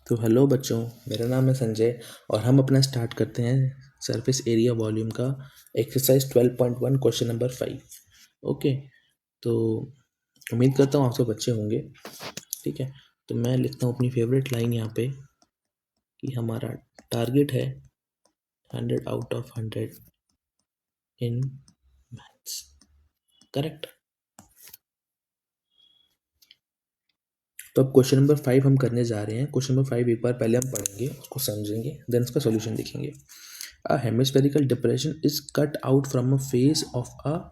तो हेलो बच्चों, मेरा नाम है संजय और हम अपना स्टार्ट करते हैं सरफेस एरिया वॉल्यूम का एक्सरसाइज 12.1 क्वेश्चन नंबर 5। ओके, तो उम्मीद करता हूँ आप सब अच्छे होंगे। ठीक है, तो मैं लिखता हूँ अपनी फेवरेट लाइन यहाँ पे कि हमारा टारगेट है 100 out of 100 in maths. Correct. तो अब क्वेश्चन नंबर 5 हम करने जा रहे हैं। क्वेश्चन नंबर 5 एक बार पहले हम पढ़ेंगे, उसको समझेंगे, देन उसका सॉल्यूशन देखेंगे। A hemispherical depression is cut out from a face of a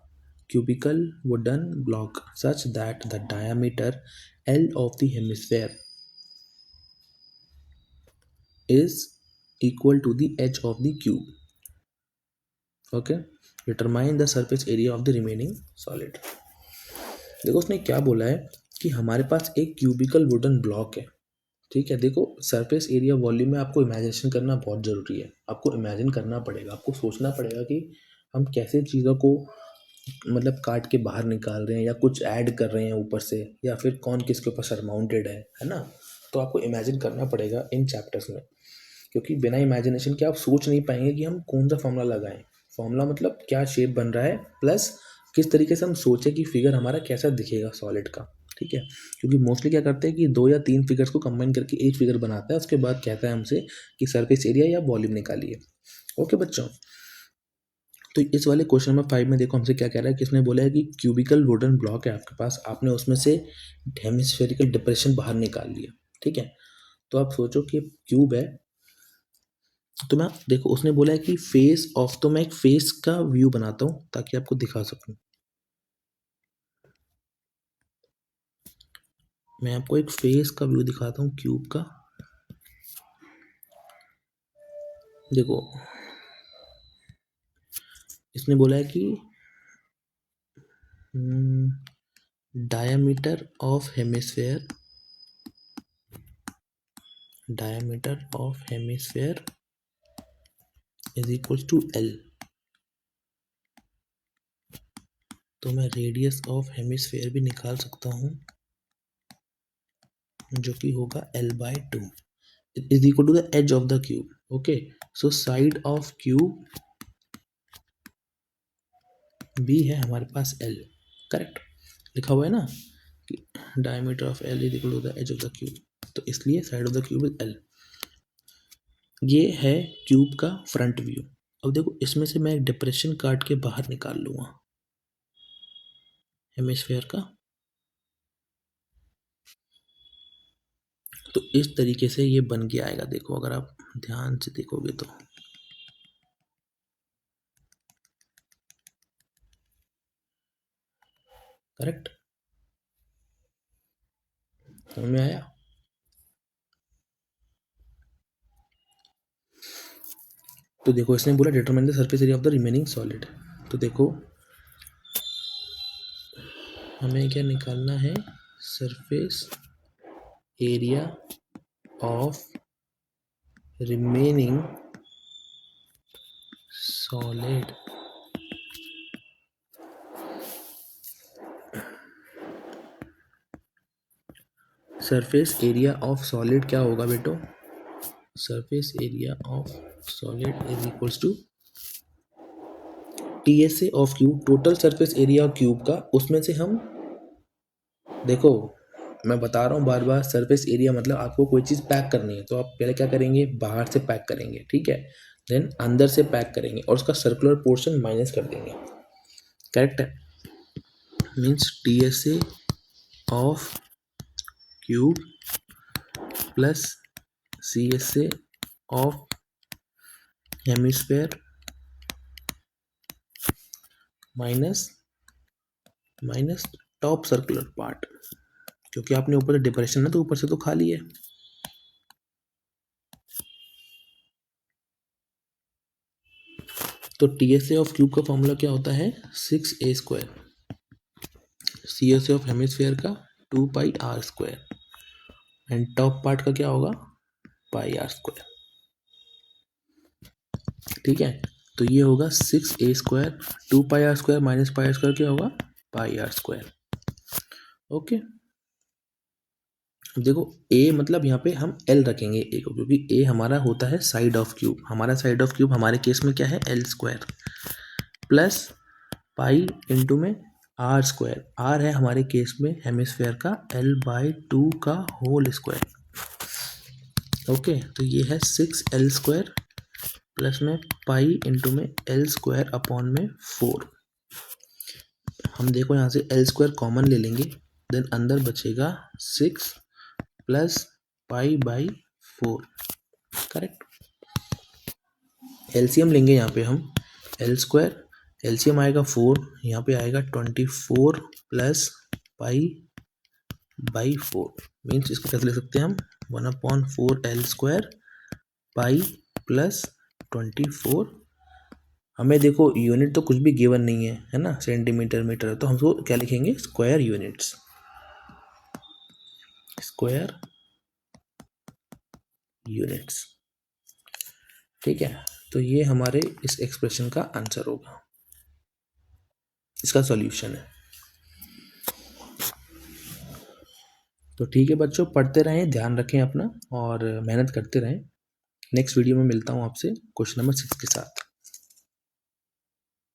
cubical wooden block such that the diameter L of the hemisphere is equal to the edge of the cube. Okay, determine the surface area of the remaining solid. देखो उसने क्या बोला है कि हमारे पास एक cubical wooden block है। ठीक है, देखो सरफेस एरिया वॉल्यूम में आपको इमेजिनेशन करना बहुत ज़रूरी है। आपको इमेजिन करना पड़ेगा, आपको सोचना पड़ेगा कि हम कैसे चीज़ों को मतलब काट के बाहर निकाल रहे हैं या कुछ ऐड कर रहे हैं ऊपर से, या फिर कौन किसके ऊपर सरमाउंटेड है ना। तो आपको इमेजिन करना पड़ेगा इन चैप्टर्स में, क्योंकि बिना इमेजिनेशन के आप सोच नहीं पाएंगे कि हम कौन सा फॉर्मूला लगाएं। फॉर्मूला मतलब क्या शेप बन रहा है, प्लस किस तरीके से हम सोचें कि फिगर हमारा कैसा दिखेगा सॉलिड का। ठीक है, क्योंकि मोस्टली क्या करते हैं कि 2 या 3 फिगर्स को कंबाइन करके एक फिगर बनाता है, उसके बाद कहता है हमसे कि सरफेस एरिया या वॉल्यूम निकालिए। ओके बच्चों, तो इस वाले क्वेश्चन नंबर 5 में देखो हमसे क्या कह रहा है कि इसने बोला है कि क्यूबिकल वुडन ब्लॉक है आपके पास, आपने उसमें से हेमिस्फेरिकल डिप्रेशन बाहर निकाल लिया। ठीक है, तो आप सोचो कि क्यूब है, तो मैं देखो उसने बोला है कि फेस ऑफ, तो मैं एक फेस का व्यू बनाता हूँ ताकि आपको दिखा सकूं। मैं आपको एक फेस का व्यू दिखाता हूँ क्यूब का। देखो इसने बोला है कि diameter of hemisphere, diameter of hemisphere is equal to L. तो मैं रेडियस ऑफ हेमिस्फेयर भी निकाल सकता हूँ, जो कि होगा L/2 is equal to the edge of the cube. Okay, so side of cube भी है हमारे पास L। करेक्ट, लिखा हुआ है ना कि diameter of L is equal to the edge of the cube, तो इसलिए side of the cube is L। ये है क्यूब का फ्रंट व्यू। अब देखो इसमें से मैं एक डिप्रेशन काट के बाहर निकाल लूंगा हेमिस्फेयर का, तो इस तरीके से ये बन के आएगा। देखो अगर आप ध्यान से देखोगे तो करेक्ट, समझ में आया। तो देखो इसने बोला determine the surface area of the remaining solid. तो देखो हमें क्या निकालना है, surface area of remaining solid. Surface area of solid क्या होगा बेटो, surface area of solid is equals to TSA of cube, total surface area of cube का, उसमें से हम देखो मैं बता रहा हूँ बार बार, सरफेस एरिया मतलब आपको कोई चीज़ पैक करनी है तो आप पहले क्या करेंगे, बाहर से पैक करेंगे। ठीक है, देन अंदर से पैक करेंगे और उसका सर्कुलर पोर्शन माइनस कर देंगे। करेक्ट है, means TSA of cube plus CSA of hemisphere minus top circular part, क्योंकि आपने ऊपर से डिप्रेशन है तो ऊपर से तो खाली है। तो TSA ऑफ क्यूब का फॉर्मूला क्या होता है, 6a²। CSA ऑफ हेमिस्फेयर का 2πr², एंड टॉप पार्ट का क्या होगा, πr²। ठीक है, तो ये होगा 6a², 2πr² माइनस πr² क्या होगा, πr²। ओके, देखो ए मतलब यहाँ पे हम एल रखेंगे ए को, क्योंकि ए हमारा होता है साइड ऑफ क्यूब। हमारा साइड ऑफ क्यूब हमारे केस में क्या है, L square plus pi into में आर स्क्वायर। आर है हमारे केस में हेमिस्फेयर का L/2 का होल स्क्वायर। ओके, तो ये है 6L स्क्वायर प्लस में पाई इंटू में L स्क्वायर अपॉन में 4। हम देखो यहाँ से L स्क्वायर कॉमन ले लेंगे, देन अंदर बचेगा 6 plus pi by 4। Correct. LCM लेंगे यहाँ पे हम, एल स्क्वायर एलसीएम आएगा 4, यहाँ पे आएगा 24 प्लस पाई बाई 4। मीन्स इसको कैसे लिख सकते हैं हम, 1/4 L स्क्वायर पाई प्लस 24। हमें देखो यूनिट तो कुछ भी गिवन नहीं है ना, सेंटीमीटर मीटर है, तो हम उसको क्या लिखेंगे, स्क्वायर यूनिट्स, स्क्वायर यूनिट्स। ठीक है, तो ये हमारे इस एक्सप्रेशन का आंसर होगा, इसका सॉल्यूशन है। तो ठीक है बच्चों, पढ़ते रहें, ध्यान रखें अपना और मेहनत करते रहें। नेक्स्ट वीडियो में मिलता हूँ आपसे क्वेश्चन नंबर 6 के साथ।